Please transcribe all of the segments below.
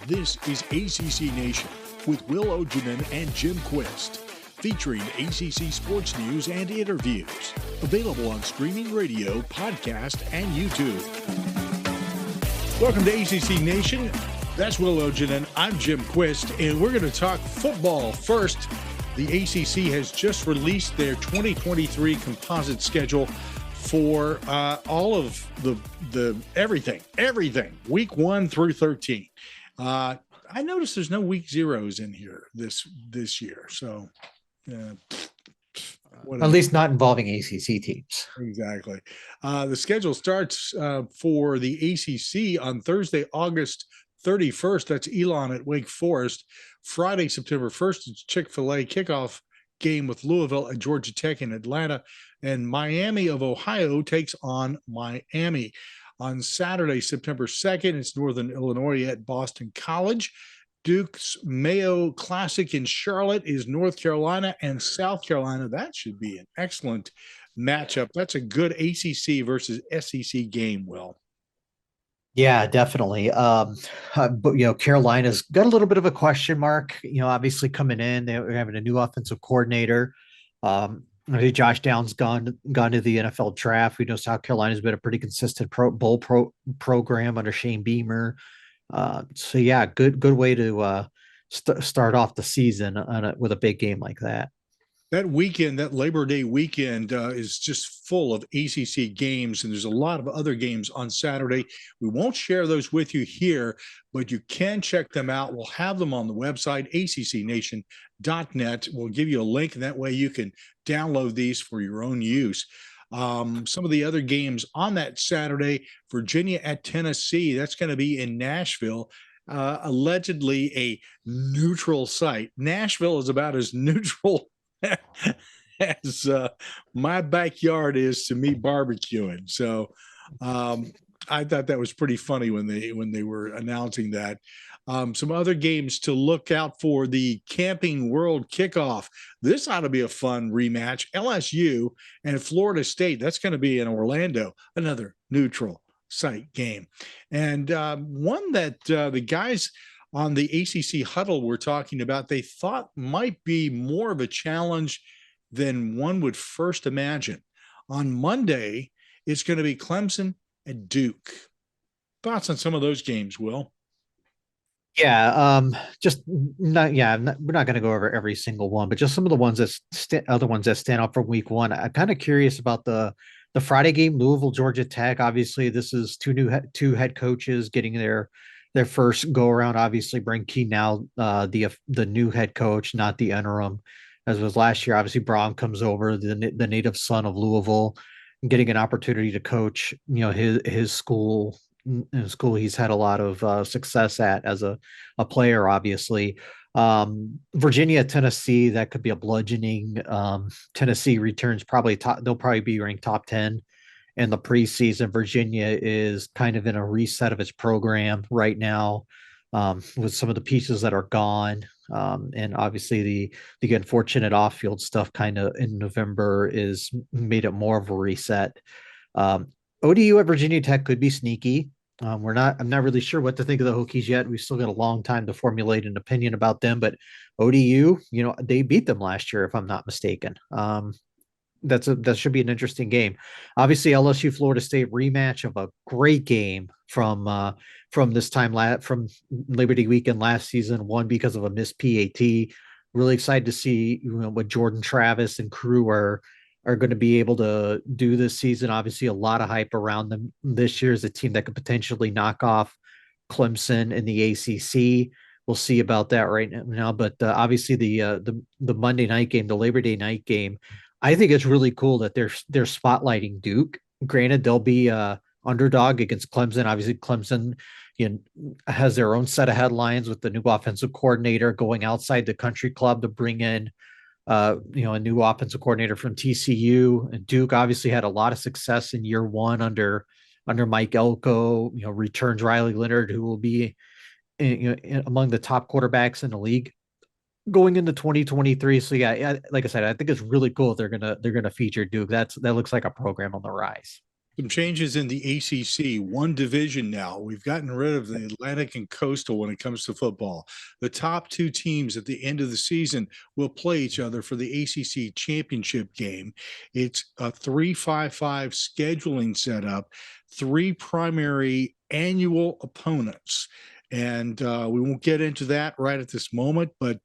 This is ACC Nation with Will Ogenin and Jim Quist, featuring ACC sports news and interviews. Available on streaming radio, podcast, and YouTube. Welcome to ACC Nation. That's Will Ogenin. I'm Jim Quist, and we're going to talk football first. The ACC has just released their 2023 composite schedule for all of the everything, week 1 through 13. I noticed there's no week zeros in here this year. So at least not involving ACC teams. Exactly. The schedule starts for the ACC on Thursday, August 31st. That's Elon at Wake Forest. Friday, September 1st, it's Chick-fil-A kickoff game with Louisville at Georgia Tech in Atlanta. And Miami of Ohio takes on Miami. On Saturday, September 2nd, it's Northern Illinois at Boston College. Duke's Mayo Classic in Charlotte is North Carolina and South Carolina. That should be an excellent matchup. That's a good ACC versus SEC game, Will. Yeah, definitely. But, Carolina's got a little bit of a question mark, obviously coming in. They're having a new offensive coordinator. Josh Downs gone to the NFL draft. We know South Carolina's been a pretty consistent bowl program under Shane Beamer. So yeah, good way to start off the season with a big game like that. That weekend, that Labor Day weekend, is just full of ACC games, and there's a lot of other games on Saturday. We won't share those with you here, but you can check them out. We'll have them on the website, accnation.net. We'll give you a link, and that way you can download these for your own use. Some of the other games on that Saturday, Virginia at Tennessee, that's going to be in Nashville. Allegedly a neutral site. Nashville is about as neutral as my backyard is to me barbecuing. So I thought that was pretty funny when they were announcing that. Some other games to look out for: the Camping World Kickoff. This ought to be a fun rematch. LSU and Florida State. That's going to be in Orlando. Another neutral site game. And one that the guys on the ACC huddle were talking about, they thought might be more of a challenge than one would first imagine. On Monday, it's going to be Clemson and Duke. Thoughts on some of those games, Will? Yeah, we're not going to go over every single one, but just some of the ones other ones that stand out from week 1. I'm kind of curious about the Friday game, Louisville, Georgia Tech. Obviously, this is two head coaches getting their first go around. Obviously, Brent Key now, the new head coach, not the interim, as was last year. Obviously, Braun comes over, the native son of Louisville, getting an opportunity to coach, his school. In school he's had a lot of success at as a player, obviously. Virginia, Tennessee, that could be a bludgeoning. Tennessee returns they'll probably be ranked top 10 in the preseason. Virginia is kind of in a reset of its program right now, with some of the pieces that are gone. And obviously the unfortunate off-field stuff kind of in November is made it more of a reset. ODU at Virginia Tech could be sneaky. I'm not really sure what to think of the Hokies yet. We've still got a long time to formulate an opinion about them, but ODU, they beat them last year, if I'm not mistaken. That should be an interesting game. Obviously, LSU Florida State rematch of a great game from this time from Labor Day weekend last season, one because of a missed PAT. Really excited to see what Jordan Travis and crew are going to be able to do this season. Obviously, a lot of hype around them. This year is a team that could potentially knock off Clemson in the ACC. We'll see about that right now. But obviously, the Monday night game, the Labor Day night game, I think it's really cool that they're spotlighting Duke. Granted, they'll be underdog against Clemson. Obviously, Clemson has their own set of headlines with the new offensive coordinator going outside the country club to bring in a new offensive coordinator from TCU. And Duke obviously had a lot of success in year 1 under Mike Elko. Returns Riley Leonard, who will be among the top quarterbacks in the league going into 2023. So yeah, like I said, I think it's really cool they're gonna feature Duke. That looks like a program on the rise. Some changes in the ACC, one division now. We've gotten rid of the Atlantic and Coastal when it comes to football. The top two teams at the end of the season will play each other for the ACC championship game. It's a 3-5-5 scheduling setup, three primary annual opponents. And we won't get into that right at this moment, but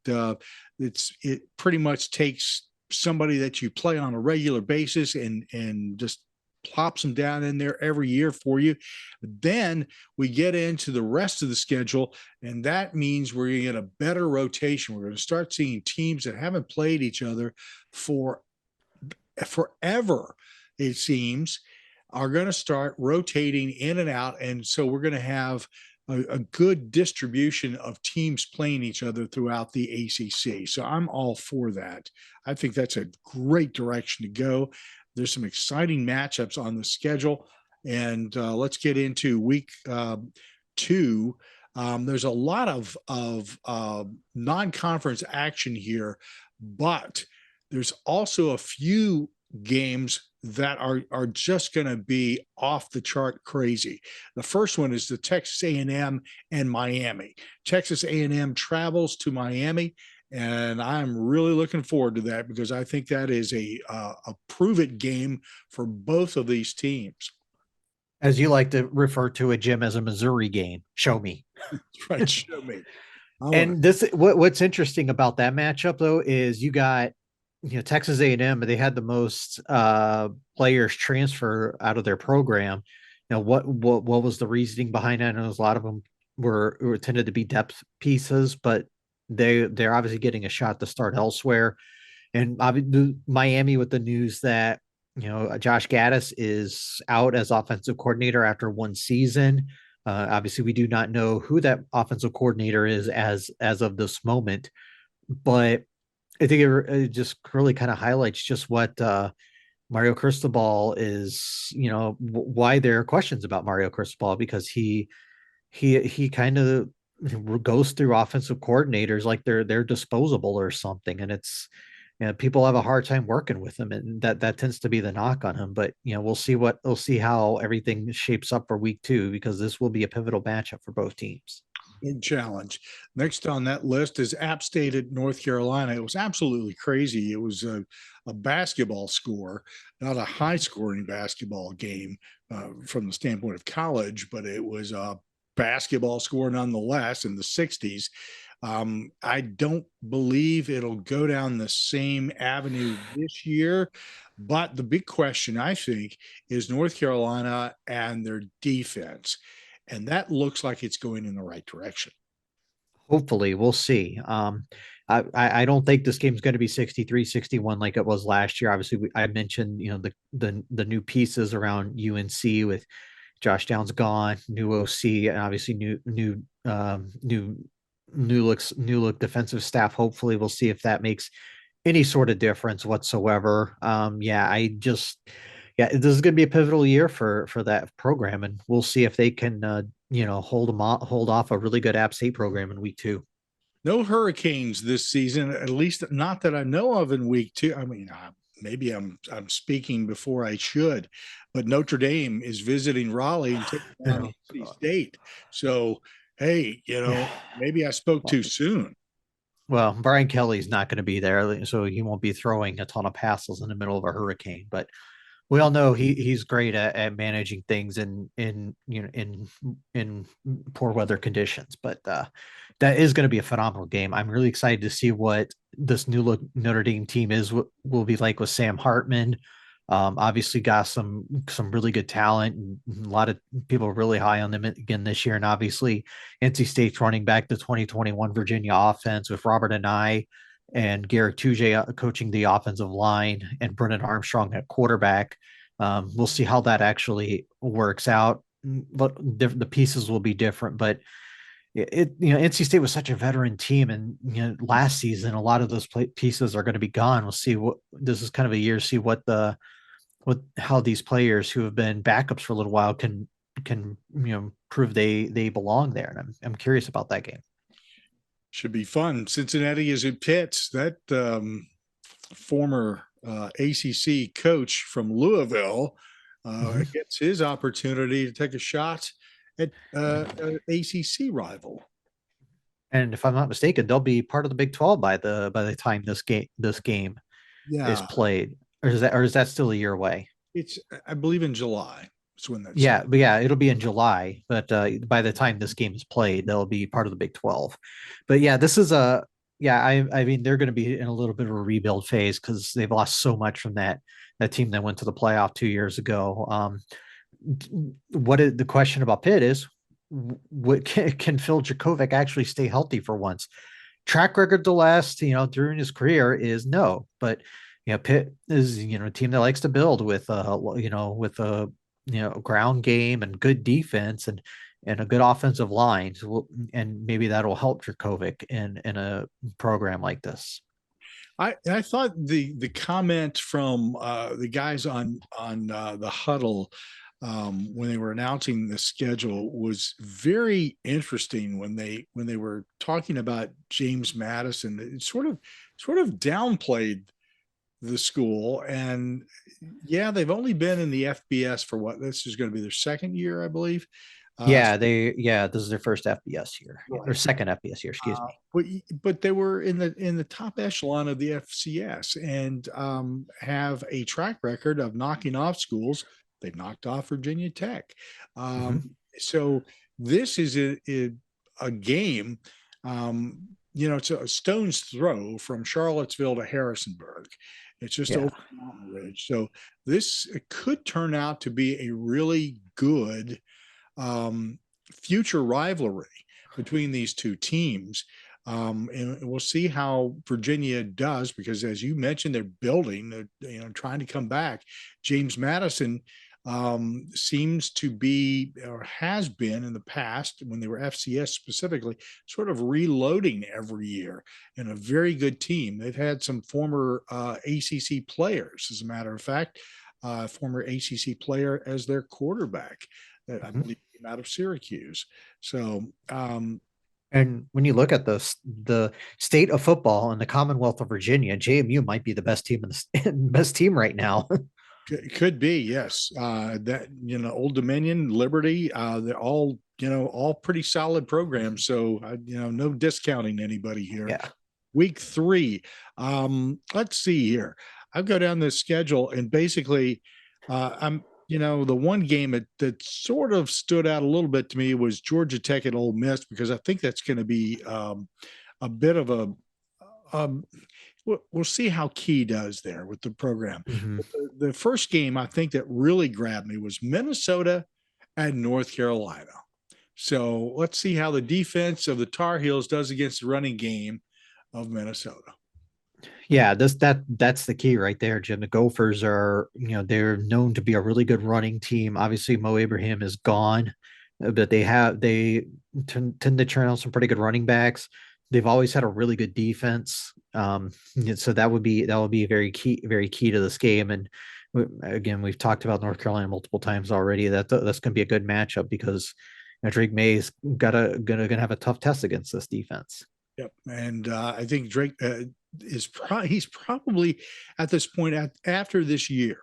it pretty much takes somebody that you play on a regular basis and just plops them down in there every year for you. Then we get into the rest of the schedule, and that means we're going to get a better rotation. We're going to start seeing teams that haven't played each other for forever, it seems, are going to start rotating in and out. And so we're going to have a good distribution of teams playing each other throughout the ACC. So I'm all for that. I think that's a great direction to go. There's some exciting matchups on the schedule. And let's get into week 2. There's a lot of non-conference action here, but there's also a few games that are just going to be off the chart crazy. The first one is the Texas A&M and Miami. Texas A&M travels to Miami, and I'm really looking forward to that because I think that is a prove-it game for both of these teams. As you like to refer to a Jim as a Missouri game, show me. Right, show me. And this, what's interesting about that matchup though is you got, Texas A&M, they had the most players transfer out of their program. What was the reasoning behind that? And a lot of them were tended to be depth pieces, but they're obviously getting a shot to start elsewhere. And Miami with the news that Josh Gaddis is out as offensive coordinator after one season. Obviously, we do not know who that offensive coordinator is as of this moment, but I think it just really kind of highlights just what Mario Cristobal is. Why there are questions about Mario Cristobal, because he kind of goes through offensive coordinators like they're disposable or something, and it's people have a hard time working with him, and that tends to be the knock on him. But we'll see how everything shapes up for week 2, because this will be a pivotal matchup for both teams. Big challenge. Next on that list is App State at North Carolina. It was absolutely crazy. It was a basketball score, not a high scoring basketball game from the standpoint of college, but it was a basketball score nonetheless in the 60s. I don't believe it'll go down the same avenue this year, but the big question, I think, is North Carolina and their defense. And that looks like it's going in the right direction. Hopefully, we'll see. I don't think this game's going to be 63-61 like it was last year. Obviously, I mentioned the new pieces around UNC with Josh Downs gone, new OC, and obviously new look defensive staff. Hopefully, we'll see if that makes any sort of difference whatsoever. This is going to be a pivotal year for that program, and we'll see if they can hold off a really good App State program in week 2. No hurricanes this season, at least not that I know of in week 2. I mean, maybe I'm speaking before I should, but Notre Dame is visiting Raleigh and taking on NC State. So, hey, maybe I spoke too soon. Well, Brian Kelly's not going to be there, so he won't be throwing a ton of passes in the middle of a hurricane. But we all know he's great at managing things in poor weather conditions. But that is going to be a phenomenal game. I'm really excited to see what this new look Notre Dame team will be like with Sam Hartman. Obviously got some really good talent, and a lot of people are really high on them again this year. And obviously NC State's running back the 2021 Virginia offense with Robert Anae and Garrett Tuje coaching the offensive line and Brennan Armstrong at quarterback. We'll see how that actually works out. But the pieces will be different, but NC State was such a veteran team, and last season a lot of those pieces are going to be gone. We'll see what this is kind of a year to see how these players who have been backups for a little while can prove they belong there. And I'm curious about that game. Should be fun. Cincinnati is at Pitt. That former ACC coach from Louisville Mhm. gets his opportunity to take a shot at an ACC rival. And if I'm not mistaken, they'll be part of the Big 12 by the time this game is Yeah, played. Or is that still a year away? it's I believe in July. That's when that Yeah, starts. but yeah, it'll be in July. But by the time this game is played, they'll be part of the Big 12. But yeah, this is a yeah. I mean, they're going to be in a little bit of a rebuild phase because they've lost so much from that team that went to the playoff 2 years ago. What is the question about Pitt is what can Phil Jakovic actually stay healthy for once? Track record the last during his career is no, but Pitt is a team that likes to build with with a ground game and good defense and a good offensive line. So and maybe that'll help Dracovic in a program like this. I thought the comment from the guys on the huddle when they were announcing the schedule was very interesting when they were talking about James Madison. It sort of downplayed the school, and yeah, they've only been in the FBS for what this is going to be their second year, I believe. This is their first FBS year, or Right. second FBS year, excuse Uh, me. but they were in the top echelon of the FCS and have a track record of knocking off schools. They've knocked off Virginia Tech. Mhm. So this is a game. It's a stone's throw from Charlottesville to Harrisonburg. It's just Yeah. over the mountain ridge. So this could turn out to be a really good future rivalry between these two teams. And we'll see how Virginia does because, as you mentioned, they're building, trying to come back. James Madison seems to be or has been in the past when they were FCS specifically, sort of reloading every year and a very good team. They've had some former ACC players, as a matter of fact, former ACC player as their quarterback that I Mhm. believe came out of Syracuse. So And when you look at the state of football in the Commonwealth of Virginia, JMU might be the best team in the best team right now. it could be, yes. That Old Dominion, Liberty, they're all all pretty solid programs. So no discounting anybody here. Yeah. Week 3. Let's see here. I'll go down the schedule and basically, I'm the one game that sort of stood out a little bit to me was Georgia Tech at Ole Miss because I think that's going to be a bit of a um, we'll see how Key does there with the program. Mhm. The first game I think that really grabbed me was Minnesota and North Carolina. So let's see how the defense of the Tar Heels does against the running game of Minnesota. Yeah, that's the key right there, Jim. The Gophers are, they're known to be a really good running team. Obviously, Mo Abraham is gone, but they tend to turn out some pretty good running backs. They've always had a really good defense. So that would be very key to this game. And again, we've talked about North Carolina multiple times already. That's going to be a good matchup because Drake May's gonna have a tough test against this defense. Yep. And I think Drake he's probably at this point after this year.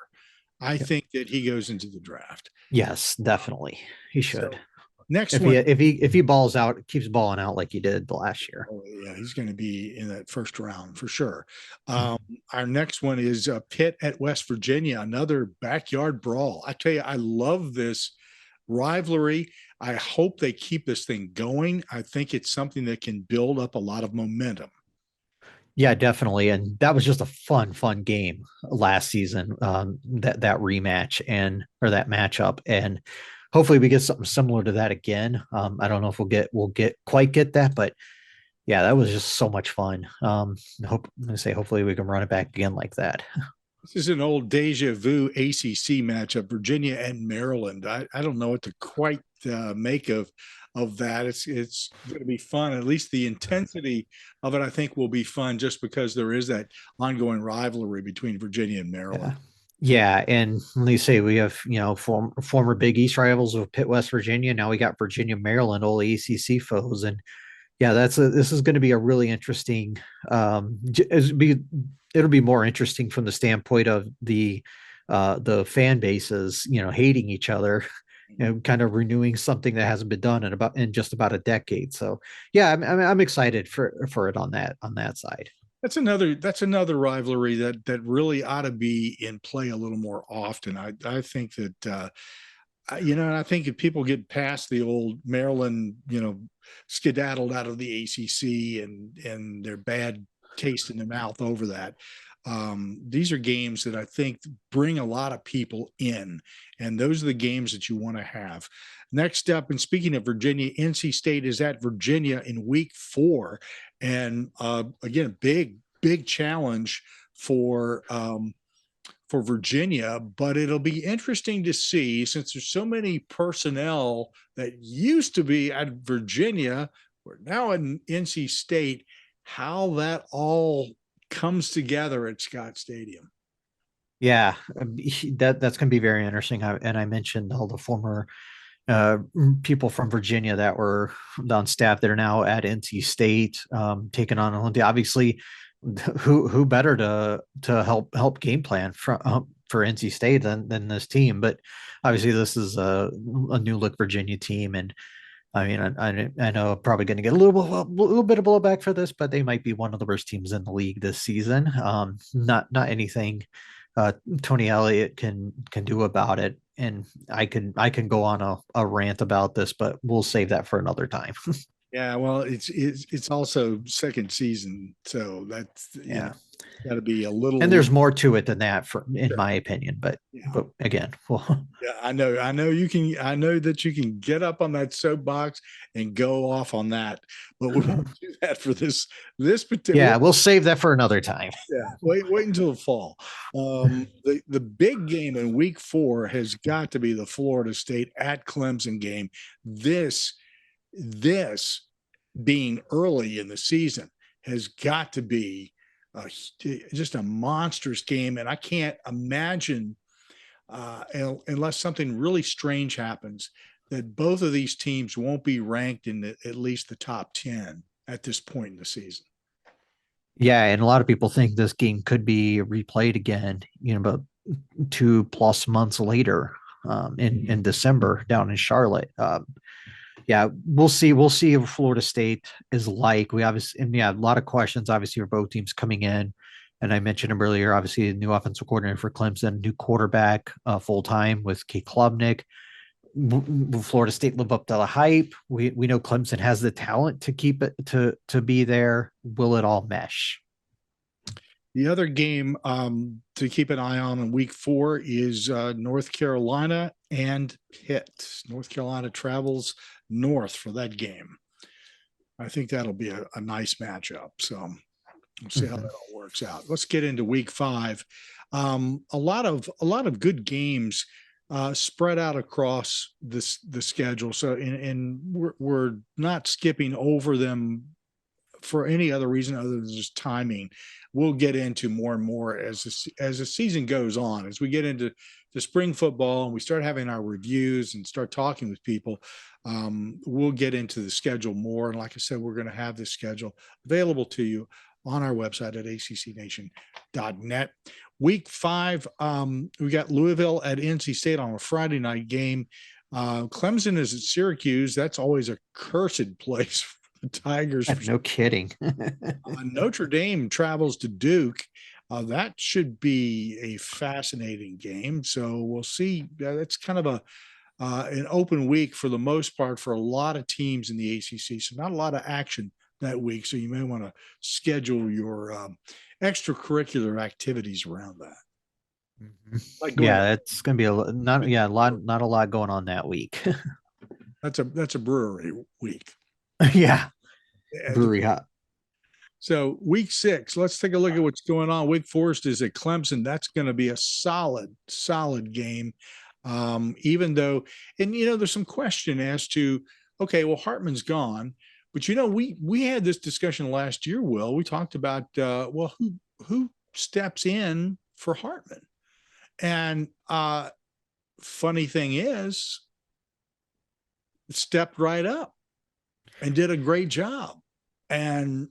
I Yep. think that he goes into the draft. Yes, definitely. He should. So next If he one, if he balls out, keeps balling out like he did the last year. oh, yeah, he's going to be in that first round for sure. Um, Mhm. our next one is Pitt at West Virginia, another backyard brawl. I tell you, I love this rivalry. I hope they keep this thing going. I think it's something that can build up a lot of momentum. Yeah, definitely. And that was just a fun game last season. That rematch and or that matchup, and hopefully we get something similar to that again. I don't know if we'll get that, but yeah, that was just so much fun. Hopefully we can run it back again like that. This is an old deja vu ACC matchup, Virginia and Maryland. I don't know what to quite make of that. It's going to be fun. At least the intensity of it, I think, will be fun just because there is that ongoing rivalry between Virginia and Maryland. Yeah. Yeah, and let me say we have former Big East rivals of Pitt, West Virginia. Now we got Virginia, Maryland, all ACC foes, and yeah, this is going to be a really interesting. It'll be more interesting from the standpoint of the the fan bases, hating each other, kind of renewing something that hasn't been done in just about a decade. So yeah, I'm excited for it on that side. That's another rivalry that really ought to be in play a little more often. I think that and I think if people get past the old Maryland, skedaddled out of the ACC and their bad taste in their mouth over that. These are games that I think bring a lot of people in, and those are the games that you want to have. Next up, and speaking of Virginia, NC State is at Virginia in week 4, and again, big challenge for Virginia, but it'll be interesting to see, since there's so many personnel that used to be at Virginia, we're now in NC State, how that all comes together at Scott Stadium. Yeah, that's going to be very interesting. And I mentioned all the former uh, people from Virginia that were on staff that are now at NC State, taking on Olympia. Obviously, who better to help game plan for NC State than this team? But obviously, this is a new look Virginia team, and I mean, I know I'm probably going to get a little bit of blowback for this, but they might be one of the worst teams in the league this season. Not anything Tony Elliott can do about it. And I can go on a rant about this, but we'll save that for another time. Yeah, well, it's also second season, so that's Yeah. got to be a And little. there's more to it than that in Sure. my opinion. But Yeah. but again, well, Yeah, I know you can. I know that you can get up on that soapbox and go off on that, but we won't do that for this particular. yeah, we'll save that for another time. Yeah, wait until the fall. The big game in week 4 has got to be the Florida State at Clemson game. This being early in the season has got to be a, just a monstrous game, and I can't imagine unless something really strange happens that both of these teams won't be ranked in at least the top 10 at this point in the season. Yeah, and a lot of people think this game could be replayed again, about 2+ months later, in December down in Charlotte. Yeah, we'll see. We'll see what Florida State is like. We obviously, and yeah, a lot of questions obviously for both teams coming in. And I mentioned him earlier. Obviously, a new offensive coordinator for Clemson, new quarterback full time with Kate Klubnik. Will Florida State live up to the hype? We know Clemson has the talent to keep it to be there. Will it all mesh? The other game to keep an eye on in week 4 is North Carolina and Pitt. North Carolina travels north for that game. I think that'll be a nice matchup. So we'll see how that all works out. Let's get into week 5. A lot of good games spread out across the schedule. So and we're not skipping over them for any other reason other than just timing. We'll get into more and more as the season goes on, as we get into the spring football and we start having our reviews and start talking with people. We'll get into the schedule more. And like I said, we're going to have this schedule available to you on our website at accnation.net. Week 5, we got Louisville at NC State on a Friday night game. Clemson is at Syracuse. That's always a cursed place for the Tigers. No kidding. Notre Dame travels to Duke. That should be a fascinating game. So we'll see. That's kind of an open week for the most part for a lot of teams in the ACC. So not a lot of action that week. So you may want to schedule your extracurricular activities around that. Yeah, it's gonna be a lot going on that week. That's a brewery week. Yeah, brewery hot. So week 6, let's take a look at what's going on. Wake Forest is at Clemson. That's going to be a solid game. Even though, and there's some question as to, okay, well, Hartman's gone, but we had this discussion last year. Will, we talked about well, who steps in for Hartman? And funny thing is, stepped right up and did a great job, and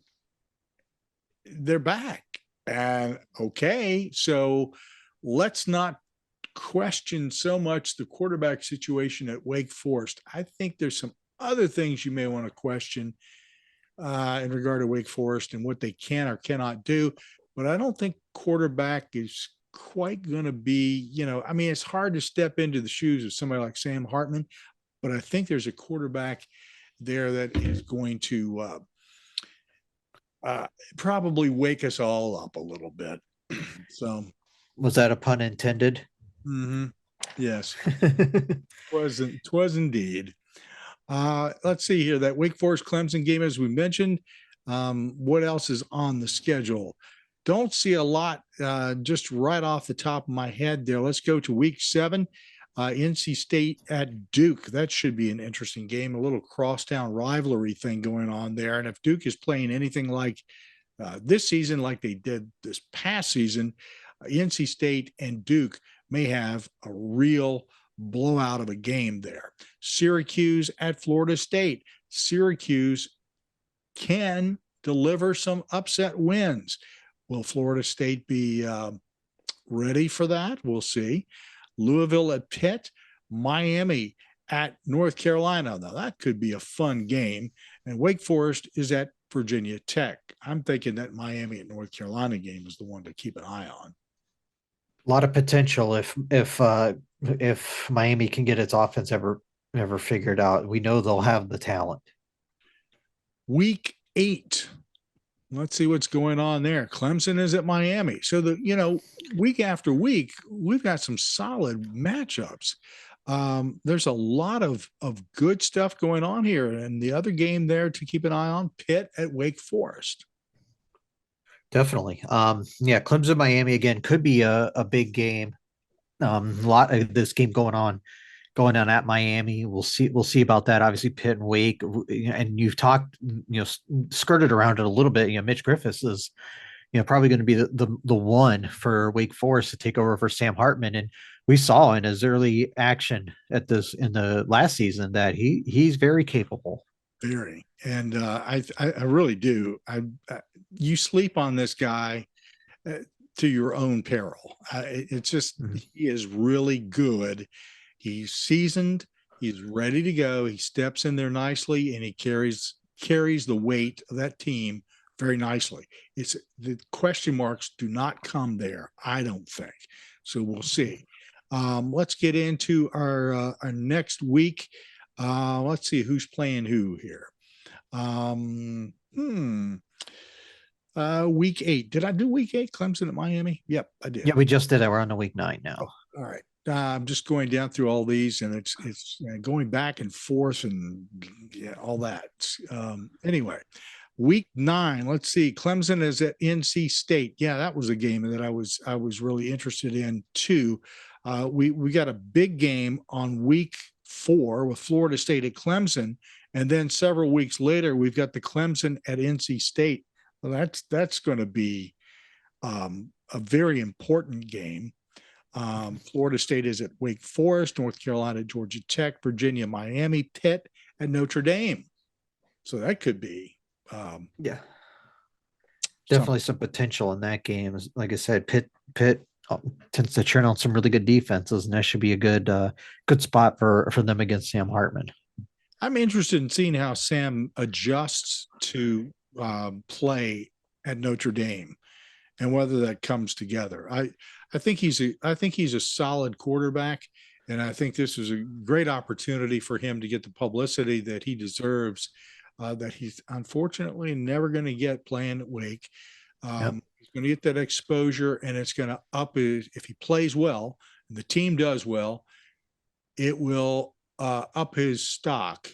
they're back. And okay, so let's not question so much the quarterback situation at Wake Forest. I think there's some other things you may want to question in regard to Wake Forest and what they can or cannot do. But I don't think quarterback is quite going to be, I mean, it's hard to step into the shoes of somebody like Sam Hartman, but I think there's a quarterback there that is going to probably wake us all up a little bit. So, Was that a pun intended? yes, twas indeed. Let's see here, that Wake Forest Clemson game, as we mentioned. What else is on the schedule? Don't see a lot just right off the top of my head there. Let's go to week 7. NC State at Duke. That should be an interesting game, a little crosstown rivalry thing going on there. And if Duke is playing anything like this season, like they did this past season, NC State and Duke may have a real blowout of a game there. Syracuse at Florida State. Syracuse can deliver some upset wins. Will Florida State be ready for that? We'll see. Louisville at Pitt, Miami at North Carolina. Now, that could be a fun game. And Wake Forest is at Virginia Tech. I'm thinking that Miami at North Carolina game is the one to keep an eye on. A lot of potential if Miami can get its offense ever figured out. We know they'll have the talent. Week 8. Let's see what's going on there. Clemson is at Miami. So week after week, we've got some solid matchups. There's a lot of good stuff going on here. And the other game there to keep an eye on, Pitt at Wake Forest. Definitely. Clemson, Miami again could be a big game. A lot of this game going on at Miami. We'll see about that. Obviously, Pitt and Wake, and you've talked, skirted around it a little bit. Mitch Griffiths is, probably going to be the one for Wake Forest to take over for Sam Hartman. And we saw in his early action in the last season that he's very capable. Very, and I really do. You sleep on this guy to your own peril. It's just he is really good. He's seasoned. He's ready to go. He steps in there nicely, and he carries the weight of that team very nicely. It's the question marks do not come there, I don't think. So we'll see. Let's get into our next week. Let's see who's playing who here. Week 8. Did I do week 8? Clemson at Miami? Yep, I did. Yeah, we just did it. We're on to week 9 now. Oh, all right. I'm just going down through all these, and it's going back and forth and all that. Anyway, week 9. Let's see. Clemson is at NC State. Yeah, that was a game that I was really interested in too. We got a big game on week 4 with Florida State at Clemson, and then several weeks later we've got the Clemson at NC State. Well, that's going to be a very important game. Florida State is at Wake Forest, North Carolina, Georgia Tech, Virginia, Miami, Pitt, and Notre Dame. So that could be definitely some potential in that game. Like I said, Pitt tends to churn out some really good defenses, and that should be a good spot for them against Sam Hartman. I'm interested in seeing how Sam adjusts to play at Notre Dame and whether that comes together. I think he's a solid quarterback, and I think this is a great opportunity for him to get the publicity that he deserves, that he's unfortunately never going to get playing at Wake. He's going to get that exposure, and it's going to if he plays well and the team does well, it will up his stock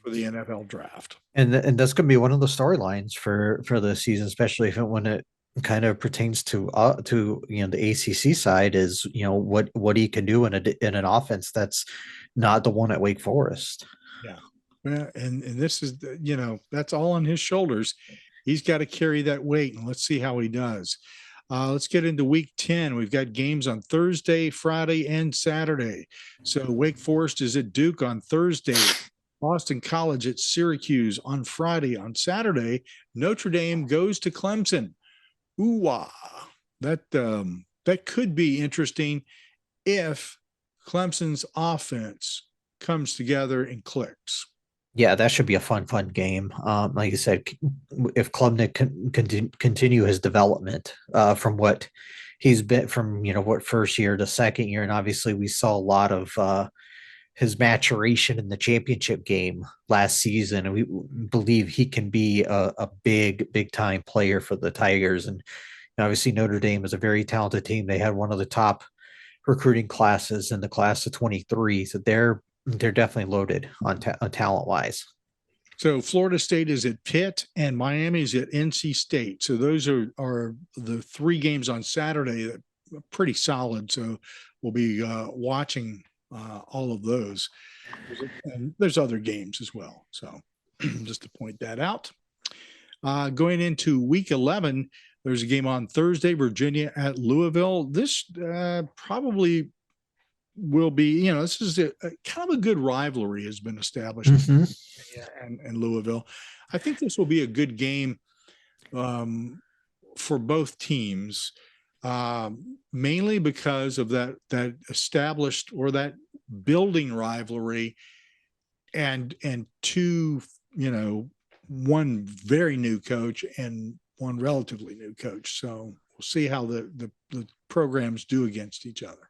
for the NFL draft. And that's going to be one of the storylines for the season, especially when it kind of pertains to the ACC side, is what he can do in an offense that's not the one at Wake Forest. Yeah, well, and this is that's all on his shoulders. He's got to carry that weight, and let's see how he does. Let's get into week 10. We've got games on Thursday, Friday, and Saturday. So Wake Forest is at Duke on Thursday. Boston College at Syracuse on Friday. On Saturday, Notre Dame goes to Clemson. Ooh-wah. That could be interesting. if Clemson's offense comes together and clicks. Yeah, that should be a fun game. Like you said, if Klubnik can continue his development from what he's been from, what first year to second year, and obviously we saw a lot of his maturation in the championship game last season, and we believe he can be a big time player for the Tigers. And obviously Notre Dame is a very talented team. They had one of the top recruiting classes in the class of 23, so they're definitely loaded on talent wise. So Florida State is at Pitt and Miami is at NC State. So those are the three games on Saturday that are pretty solid. So we'll be watching all of those. And there's other games as well. So just to point that out. Going into week 11, there's a game on Thursday, Virginia at Louisville. This probably will be, this is a kind of a good rivalry has been established and Louisville. I think this will be a good game for both teams, mainly because of that established or that building rivalry and two, one very new coach and one relatively new coach. So we'll see how the programs do against each other.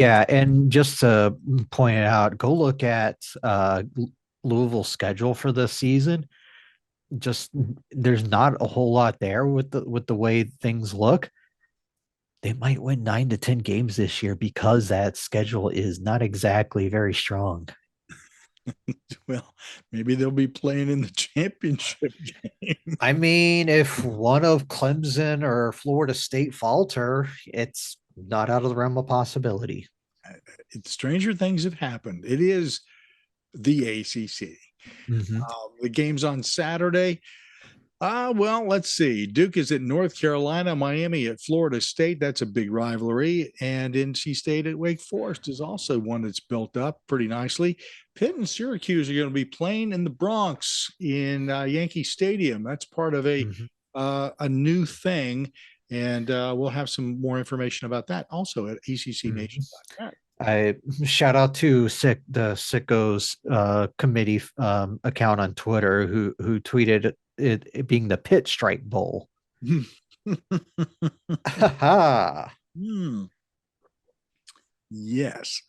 And just to point it out, go look at Louisville's schedule for this season. Just there's not a whole lot there with the way things look. They might win 9 to 10 games this year because that schedule is not exactly very strong. Well, maybe they'll be playing in the championship game. I mean, if one of Clemson or Florida State falter, it's not out of the realm of possibility. Stranger things have happened. It is the ACC. The game's on Saturday. Well, let's see. Duke is at North Carolina, Miami at Florida State. That's a big rivalry. And NC State at Wake Forest is also one that's built up pretty nicely. Pitt and Syracuse are going to be playing in the Bronx in Yankee Stadium. That's part of a new thing. And we'll have some more information about that also at ACCNation.com. I shout out to the Sickos committee account on Twitter who tweeted it being the Pit Strike Bowl. Yes.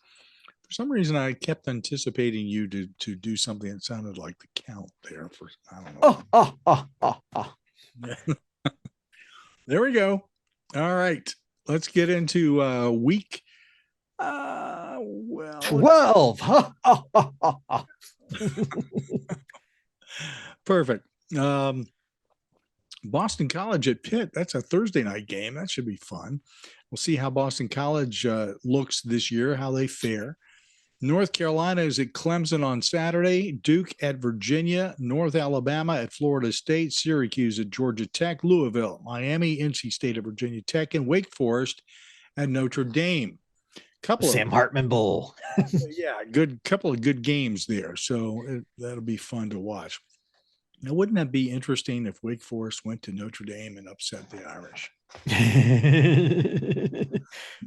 For some reason, I kept anticipating you to do something that sounded like the count there. For I don't know. There we go. All right, let's get into week 12. Perfect. Boston College at Pitt. That's a Thursday night game. That should be fun. We'll see how Boston College looks this year, how they fare. North Carolina is at Clemson on Saturday, Duke at Virginia, North Alabama at Florida State, Syracuse at Georgia Tech, Louisville, Miami, NC State at Virginia Tech, and Wake Forest at Notre Dame. Sam Hartman Bowl. Couple of good games there. So that'll be fun to watch. Now, wouldn't that be interesting if Wake Forest went to Notre Dame and upset the Irish?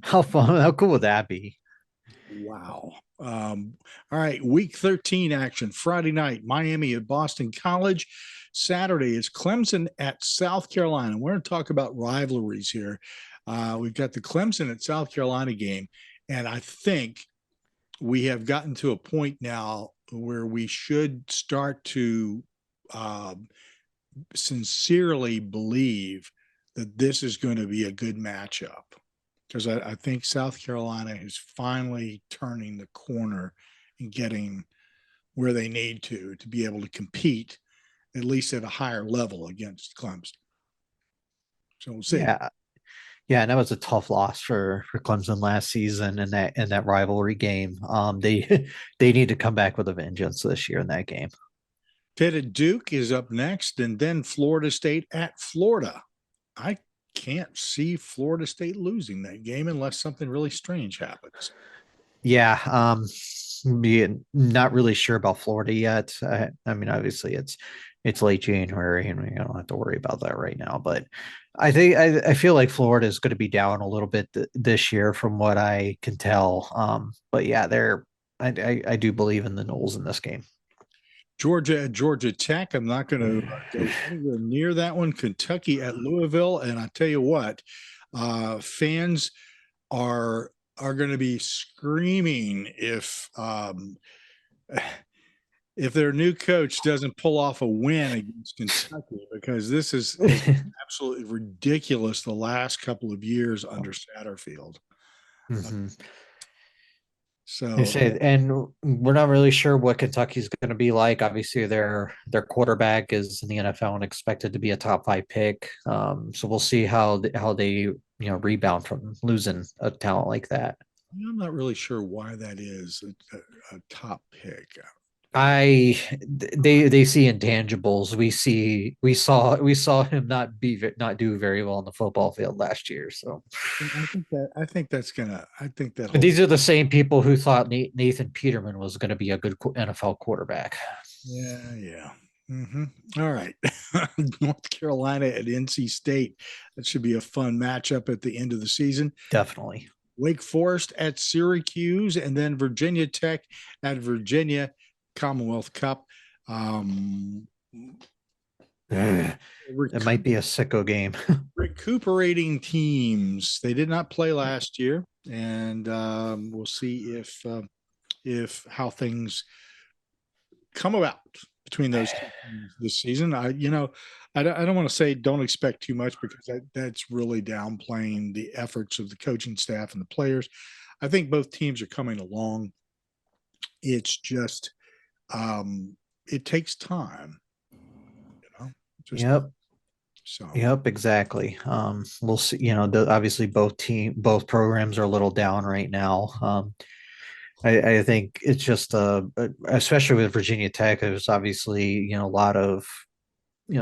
How fun! How cool would that be? Wow. All right. Week 13 action. Friday night, Miami at Boston College. Saturday is Clemson at South Carolina. We're going to talk about rivalries here. We've got the Clemson at South Carolina game. And I think we have gotten to a point now where we should start to sincerely believe that this is going to be a good matchup. Because I think South Carolina is finally turning the corner and getting where they need to be able to compete, at least at a higher level against Clemson. So we'll see. Yeah, and that was a tough loss for Clemson last season in that rivalry game. They need to come back with a vengeance this year in that game. Pitt at Duke is up next, and then Florida State at Florida. I can't see Florida State losing that game unless something really strange happens. Yeah, not really sure about Florida yet. I mean, obviously it's it's late January and we don't have to worry about that right now. But I feel like Florida is going to be down a little bit this year from what I can tell. But yeah, I do believe in the Knowles in this game. Georgia at Georgia Tech. I'm not going to go anywhere near that one. Kentucky at Louisville, and I tell you what, fans are going to be screaming if their new coach doesn't pull off a win against Kentucky, because this is absolutely ridiculous the last couple of years under Satterfield. Mm-hmm. They So say, and we're not really sure what Kentucky's going to be like. Obviously, their quarterback is in the NFL and expected to be a top 5 pick. So we'll see how they rebound from losing a talent like that. I'm not really sure why that is a top pick. They see intangibles. We saw him not do very well on the football field last year. So I think that and whole these are the same people who thought Nathan Peterman was going to be a good NFL quarterback. yeah. All right. North Carolina at NC State. That should be a fun matchup at the end of the season. Definitely. Wake Forest at Syracuse, and then Virginia Tech at Virginia, Commonwealth Cup. It might be a sicko game. Recuperating teams. They did not play last year, and we'll see if how things come about between those two teams this season. I don't want to say don't expect too much, because that's really downplaying the efforts of the coaching staff and the players. I think both teams are coming along. It's just it takes time, just Yep. so. Yep, exactly. We'll see. Obviously both programs are a little down right now. I think it's just especially with Virginia Tech, there's obviously a lot of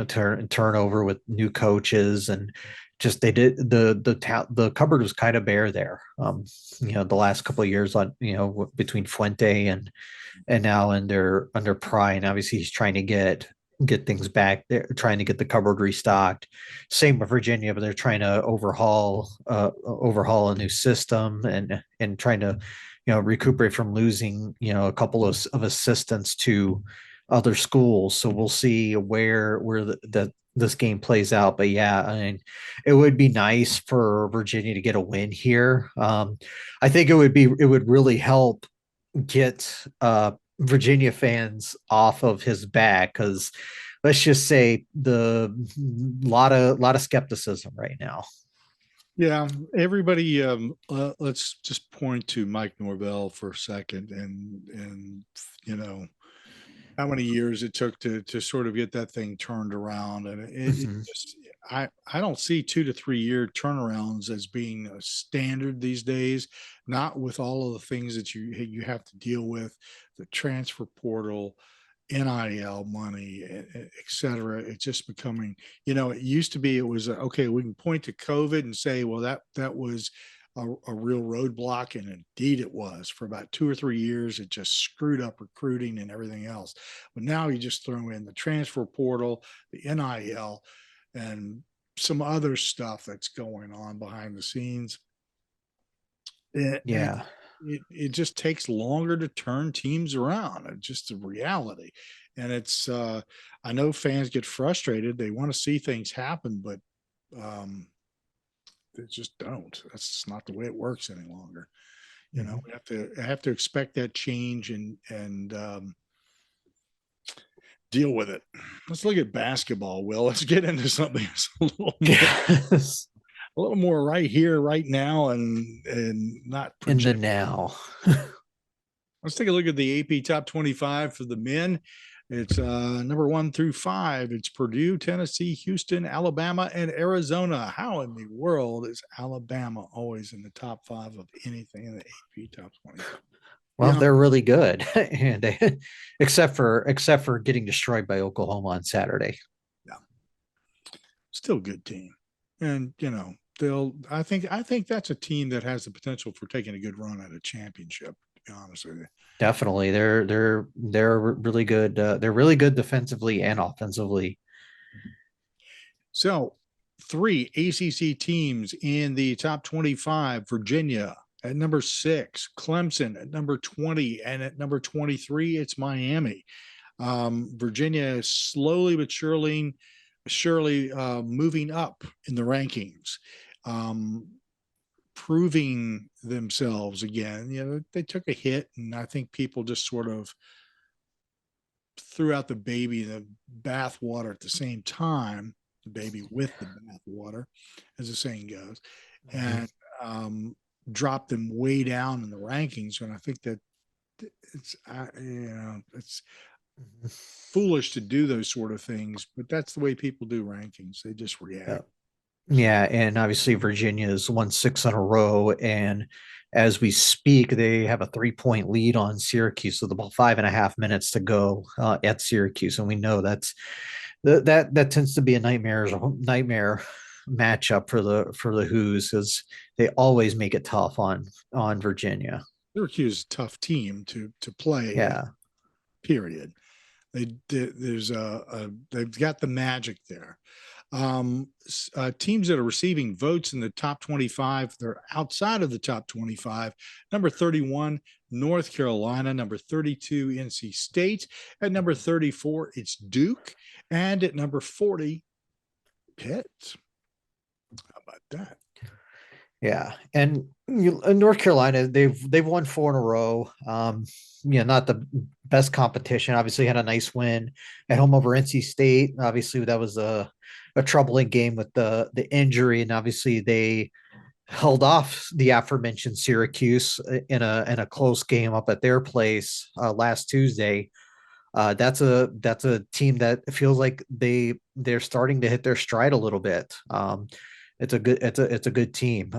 turnover with new coaches, and just they did the cupboard was kind of bare there. The last couple of years on between Fuente and now under Pry, and obviously he's trying to get things back. They're trying to get the cupboard restocked. Same with Virginia, but they're trying to overhaul a new system and trying to recuperate from losing a couple of assistants to other schools. So we'll see where this game plays out. But yeah, I mean, it would be nice for Virginia to get a win here. I think it would really help get Virginia fans off of his back, because let's just say the lot of skepticism right now. Yeah, everybody. Let's just point to Mike Norvell for a second, and you know how many years it took to sort of get that thing turned around, and it Mhm. just I don't see 2 to 3 year turnarounds as being a standard these days. Not with all of the things that you have to deal with, the transfer portal, NIL money, et cetera. It's just becoming, it used to be, it was okay. We can point to COVID and say, well, that was a real roadblock, and indeed it was. For about 2 or 3 years, it just screwed up recruiting and everything else. But now you just throw in the transfer portal, the NIL, and some other stuff that's going on behind the scenes. And Yeah. it just takes longer to turn teams around. It's just a reality. And I know fans get frustrated. They want to see things happen, but um, they just don't. That's not the way it works any longer. Mhm. We have to expect that change and deal with it. Let's look at basketball. Will, let's get into something that's Yes. a little more right here, right now, and not In the project. now. Let's take a look at the AP Top 25 for the men. It's number 1 through 5. It's Purdue, Tennessee, Houston, Alabama, and Arizona. How in the world is Alabama always in the top 5 of anything in the AP Top 25? Well, they're really good, and except for getting destroyed by Oklahoma on Saturday. Yeah, still a good team, and they'll. I think that's a team that has the potential for taking a good run at a championship. be honest with you. Definitely. They're really good. They're really good defensively and offensively. So, three ACC teams in the top 25: Virginia at number 6, Clemson at number 20, and at number 23, it's Miami. Virginia is slowly but surely moving up in the rankings, um, proving themselves again. They took a hit, and I think people just sort of threw out the baby in the bathwater at the same time, the baby with the bathwater, as the saying goes, and um, dropped them way down in the rankings. And I think that it's foolish to do those sort of things, but that's the way people do rankings. They just Yeah. react. Yeah, and obviously Virginia's won 6 in a row, and as we speak, they have a 3-point lead on Syracuse with about 5.5 minutes to go at Syracuse, and we know that tends to be a nightmare matchup for the Hoos, because they always make it tough on Virginia. Syracuse is a tough team to play. Yeah, Period. They've got the magic there. Teams that are receiving votes in the top 25, they're outside of the top 25. Number 31, North Carolina. Number 32, NC State. At number 34, it's Duke. And at number 40, Pitt. How about that? yeah, and in North Carolina, they've won 4 in a row. Not the best competition. Obviously, had a nice win at home over NC State. Obviously, that was a troubling game with the injury, and obviously they held off the aforementioned Syracuse in a close game up at their place last Tuesday. That's a team that feels like they're starting to hit their stride a little bit. It's a good team.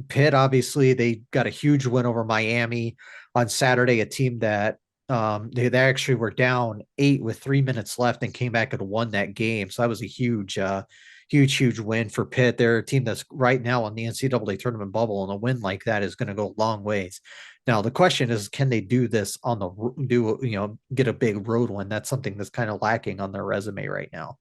Pitt, obviously, they got a huge win over Miami on Saturday, a team that they actually were down 8 with 3 minutes left and came back and won that game. So that was a huge win for Pitt. They're a team that's right now on the NCAA tournament bubble, and a win like that is going to go a long ways. Now the question is, can they do this on get a big road win? That's something that's kind of lacking on their resume right now.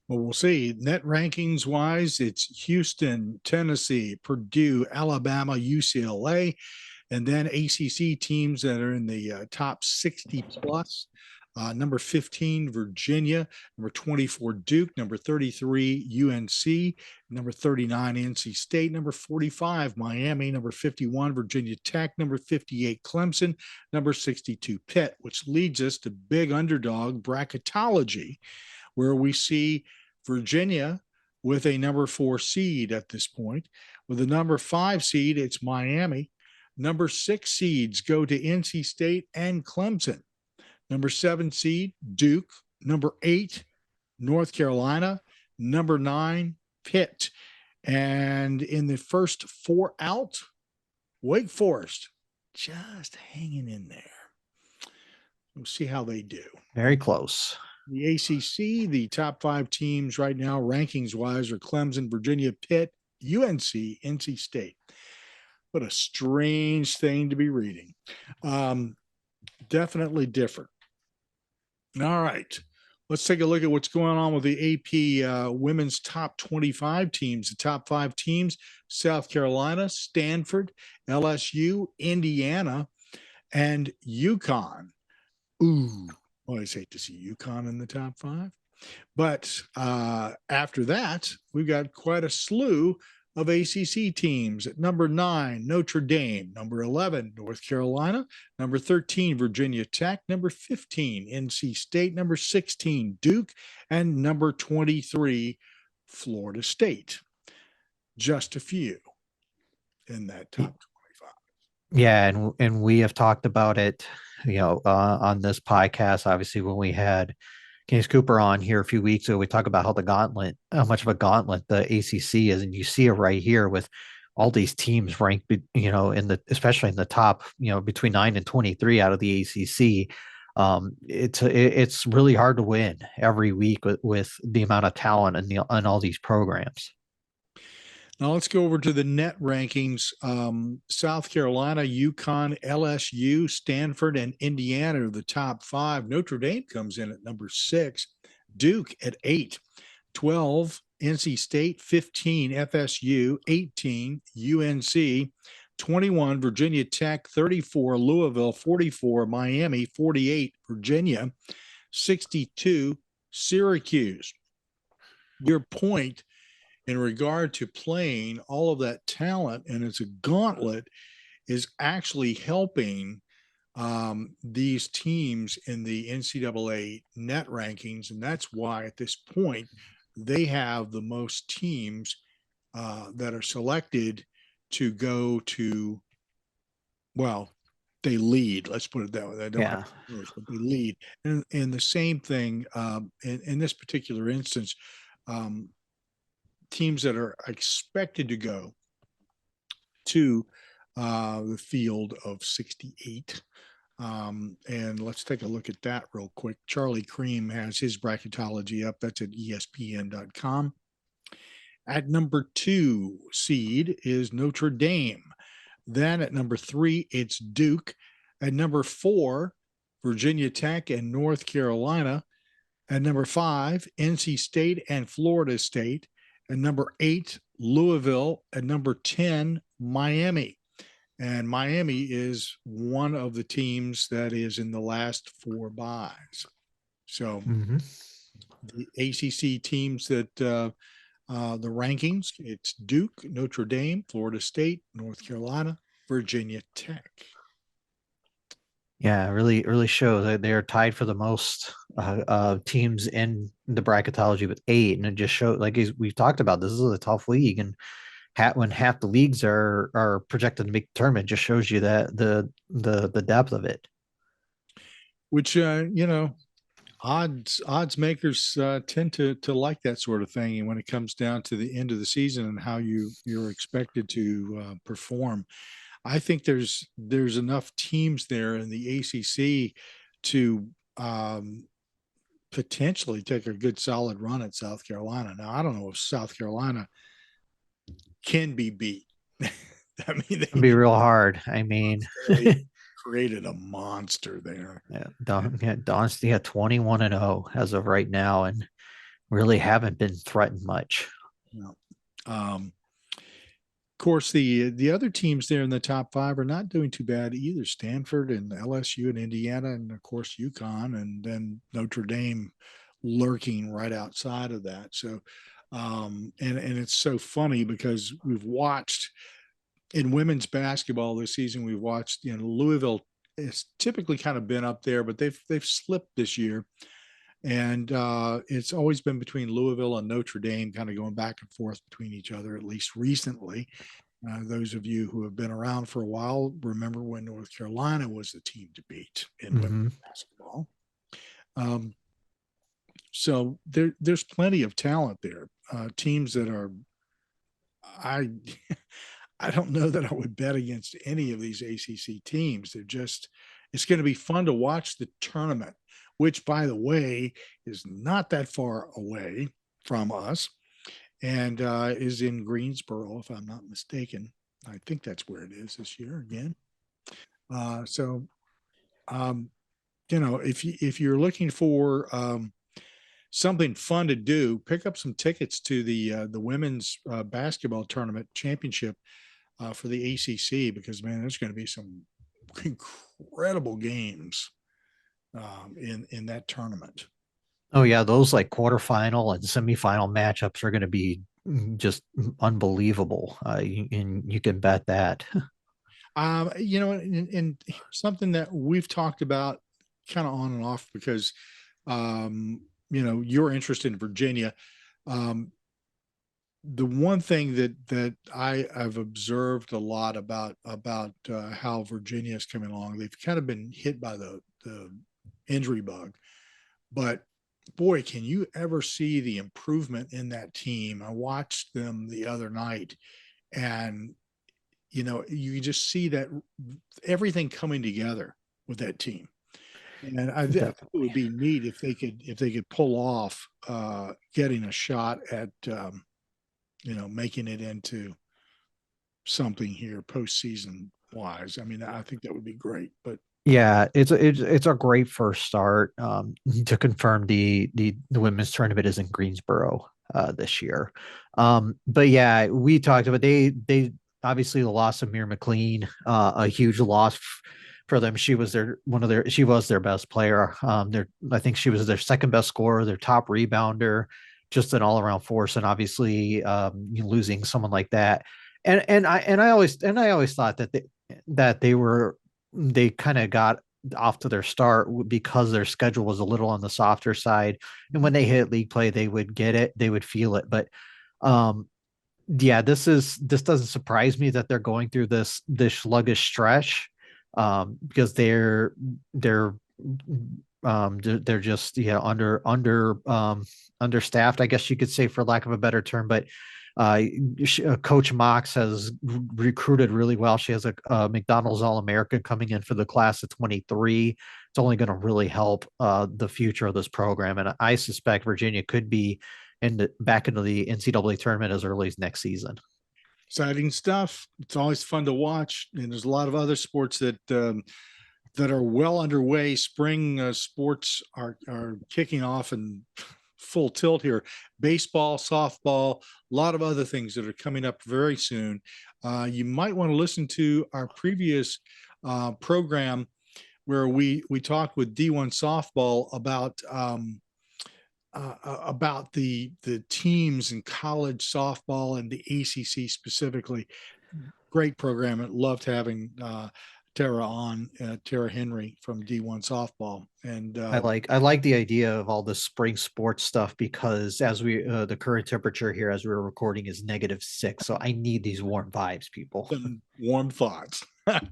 Well, we'll see. Net rankings wise, it's Houston, Tennessee, Purdue, Alabama, UCLA, and then ACC teams that are in the top 60 plus. Number 15, Virginia. Number 24, Duke. Number 33, UNC. Number 39, NC State. Number 45, Miami. Number 51, Virginia Tech. Number 58, Clemson. Number 62, Pitt, which leads us to big underdog bracketology, where we see Virginia with a number 4 seed at this point. With a number 5 seed, it's Miami. Number 6 seeds go to NC State and Clemson. Number 7 seed, Duke. Number 8, North Carolina. Number 9, Pitt. And in the first 4 out, Wake Forest just hanging in there. We'll see how they do. Very close. The ACC, the top 5 teams right now, rankings wise, are Clemson, Virginia, Pitt, UNC, NC State. What a strange thing to be reading. Definitely different. All right. Let's take a look at what's going on with the AP women's top 25 teams. The top 5 teams: South Carolina, Stanford, LSU, Indiana, and UConn. Ooh, I always hate to see UConn in the top 5. But after that, we've got quite a slew of ACC teams. At number 9, Notre Dame. Number 11, North Carolina. Number 13, Virginia Tech. Number 15, NC State. Number 16, Duke. And number 23, Florida State. Just a few in that top 25. Yeah, and we have talked about it, on this podcast. Obviously, when we had Case Cooper on here a few weeks ago, we talked about how much of a gauntlet the ACC is, and you see it right here with all these teams ranked, especially in the top, between 9 and 23 out of the ACC. It's really hard to win every week with the amount of talent in all these programs. Now let's go over to the net rankings. South Carolina, UConn, LSU, Stanford, and Indiana are the top five. Notre Dame comes in at number 6, Duke at 8, 12, NC State, 15, FSU, 18, UNC, 21, Virginia Tech, 34, Louisville, 44, Miami, 48, Virginia, 62, Syracuse. Your point in regard to playing all of that talent, and it's a gauntlet, is actually helping these teams in the NCAA net rankings. And that's why at this point, they have the most teams that are selected to go to, well, they lead. Let's put it that way. They don't have first, but they lead. And the same thing in this particular instance, teams that are expected to go to the field of 68. And let's take a look at that real quick. Charlie Cream has his bracketology up. That's at ESPN.com. At number 2 seed is Notre Dame. Then at number 3, it's Duke. At number 4, Virginia Tech and North Carolina. At number 5, NC State and Florida State. At number 8, Louisville. At number 10, Miami. And Miami is one of the teams that is in the last 4 byes. So the ACC teams that the rankings, it's Duke, Notre Dame, Florida State, North Carolina, Virginia Tech. Yeah, really shows that they're tied for the most teams in the bracketology with 8, and it just shows, like we've talked about, this is a tough league, and when half the leagues are projected to make the tournament, just shows you that the depth of it. Which odds makers tend to like that sort of thing, and when it comes down to the end of the season and how you're expected to perform. I think there's enough teams there in the ACC to potentially take a good solid run at South Carolina. Now, I don't know if South Carolina can be beat. I mean, it'd be real hard. I mean, they created a monster there. Don's 21-0 as of right now, and really haven't been threatened much. No. Of course, the other teams there in the top 5 are not doing too bad either. Stanford and LSU and Indiana, and of course UConn, and then Notre Dame lurking right outside of that. So, and it's so funny because we've watched in women's basketball this season. We've watched, Louisville has typically kind of been up there, but they've slipped this year. And it's always been between Louisville and Notre Dame, kind of going back and forth between each other, at least recently. Those of you who have been around for a while remember when North Carolina was the team to beat in women's basketball. So there's plenty of talent there. Teams that are, I don't know that I would bet against any of these ACC teams. It's going to be fun to watch the tournament, which, by the way, is not that far away from us and is in Greensboro, if I'm not mistaken. I think that's where it is this year again. If you're looking for something fun to do, pick up some tickets to the women's basketball tournament championship for the ACC, because, man, there's going to be some incredible games in that tournament. Oh yeah, those like quarterfinal and semifinal matchups are going to be just unbelievable. And you can bet that. And something that we've talked about kind of on and off, because you're interested in Virginia. The one thing that I've observed a lot about how Virginia is coming along, they've kind of been hit by the injury bug, but boy, can you ever see the improvement in that team. I watched them the other night, and you just see that everything coming together with that team. And I think it would be neat if they could pull off getting a shot at making it into something here postseason wise. I mean, I think that would be great, but Yeah, it's a great first start. To confirm the women's tournament is in Greensboro this year. But yeah, we talked about they obviously the loss of Mir McLean, a huge loss for them. She was she was their best player. I think she was their second best scorer, their top rebounder, just an all around force. And obviously, losing someone like that, and I always thought that they kind of got off to their start because their schedule was a little on the softer side. And when they hit league play, they would get it, they would feel it. But yeah, this doesn't surprise me that they're going through this sluggish stretch, because they're just understaffed, I guess you could say, for lack of a better term. But Coach Mox has recruited really well. She has a McDonald's All-American coming in for the class of 23. It's only going to really help the future of this program. And I suspect Virginia could be back into the NCAA tournament as early as next season. Exciting stuff. It's always fun to watch. And there's a lot of other sports that are well underway. Spring sports are kicking off and full tilt here. Baseball, softball, a lot of other things that are coming up very soon. You might want to listen to our previous program where we talked with D1 softball about the teams in college softball and the ACC specifically. Great program. I loved having Tara Henry from D1 softball. And I like the idea of all the spring sports stuff, because as the current temperature here as we're recording is -6. So I need these warm vibes, people. Some warm thoughts.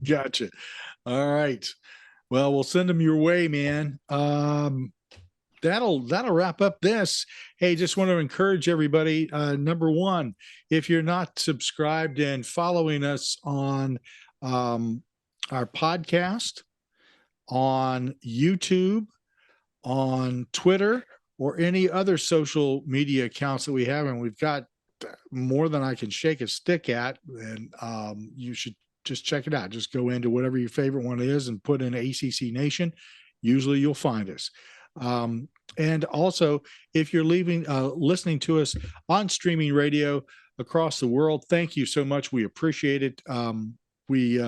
Gotcha. All right. Well, we'll send them your way, man. That'll wrap up this. Hey, just want to encourage everybody. Number one, if you're not subscribed and following us on our podcast, on YouTube, on Twitter, or any other social media accounts that we have, and we've got more than I can shake a stick at, and you should just check it out. Just go into whatever your favorite one is and put in ACC Nation. Usually you'll find us. And also, if you're listening to us on streaming radio across the world, thank you so much. We appreciate it. We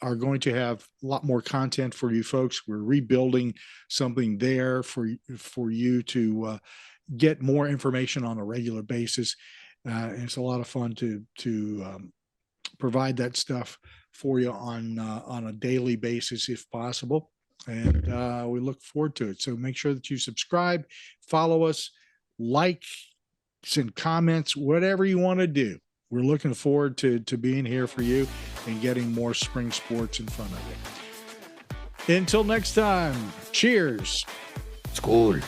are going to have a lot more content for you folks. We're rebuilding something there for you to get more information on a regular basis. It's a lot of fun to provide that stuff for you on a daily basis, if possible. And we look forward to it. So make sure that you subscribe, follow us, like, send comments, whatever you want to do. We're looking forward to being here for you and getting more spring sports in front of you. Until next time, cheers. School.